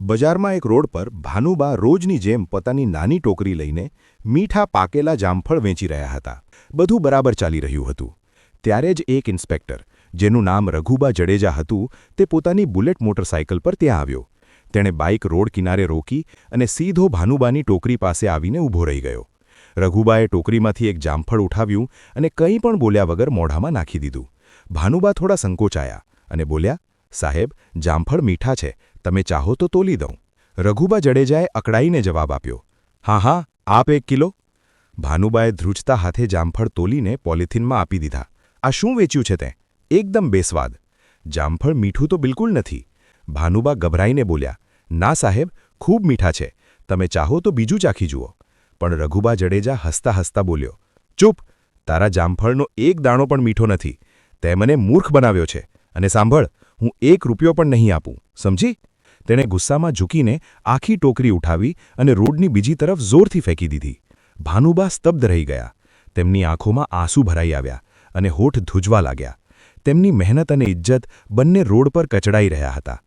બજારમાં એક રોડ પર ભાનુબા રોજની જેમ પોતાની નાની ટોકરી લઈને મીઠા પાકેલા જામફળ વેચી રહ્યા હતા. બધું બરાબર ચાલી રહ્યું હતું. ત્યારે જ એક ઇન્સ્પેક્ટર, જેનું નામ રઘુબા જડેજા હતું, તે પોતાની બુલેટ મોટરસાઇકલ પર ત્યાં આવ્યો. તેણે બાઇક રોડ કિનારે રોકી અને સીધો ભાનુબાની ટોકરી પાસે આવીને ઊભો રહી ગયો. રઘુબાએ ટોકરીમાંથી એક જામફળ ઉઠાવ્યું અને કંઈ પણ બોલ્યા વગર મોઢામાં નાખી દીધું. ભાનુબા થોડા સંકોચાયા અને બોલ્યા, સાહેબ, જામફળ મીઠા છે, તમે ચાહો તો તોલી દઉં. રઘુબા જડેજાએ અકળાઈને જવાબ આપ્યો, હા હા, આપ 1 કિલો. ભાનુબાએ ધ્રુજતા હાથે જામફળ તોલીને પોલિથીનમાં આપી દીધા. આ શું વેચ્યું છે તે? એકદમ બેસ્વાદ. જામફળ મીઠું તો બિલકુલ નથી. ભાનુબા ગભરાઈને બોલ્યા, ના સાહેબ, ખૂબ મીઠા છે, તમે ચાહો તો બીજું ચાખી જુઓ. પણ રઘુબા જડેજા હસતા હસતા બોલ્યો, ચૂપ, તારા જામફળનો એક દાણો પણ મીઠો નથી. તે મને મૂર્ખ બનાવ્યો છે. અને સાંભળ, હું 1 રૂપિયો પણ નહીં આપું, સમજી? તેણે ગુસ્સામાં ઝૂકીને આખી ટોકરી ઉઠાવી અને રોડની બીજી તરફ જોરથી ફેંકી દીધી. ભાનુબા સ્તબ્ધ રહી ગયા. તેમની આંખોમાં આંસુ ભરાઈ આવ્યા અને હોઠ ધ્રુજવા લાગ્યા. તેમની મહેનત અને ઇજ્જત બંને રોડ પર કચડાઈ રહ્યા હતા.